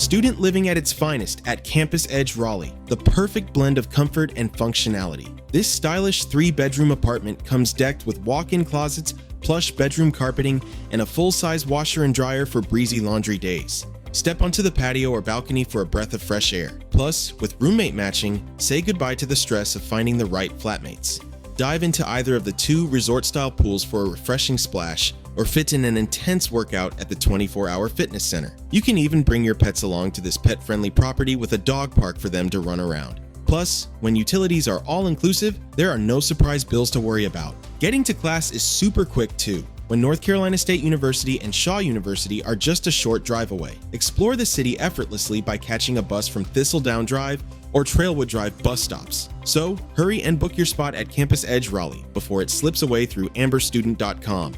Student living at its finest at Campus Edge Raleigh, the perfect blend of comfort and functionality. This stylish 3-bedroom apartment comes decked with walk-in closets, plush bedroom carpeting, and a full-size washer and dryer for breezy laundry days. Step onto the patio or balcony for a breath of fresh air. Plus, with roommate matching, say goodbye to the stress of finding the right flatmates. Dive into either of the 2 resort-style pools for a refreshing splash, or fit in an intense workout at the 24-hour fitness center. You can even bring your pets along to this pet-friendly property with a dog park for them to run around. Plus, when utilities are all-inclusive, there are no surprise bills to worry about. Getting to class is super quick too, when North Carolina State University and Shaw University are just a short drive away. Explore the city effortlessly by catching a bus from Thistledown Drive or Trailwood Drive bus stops. So, hurry and book your spot at Campus Edge Raleigh before it slips away through amberstudent.com.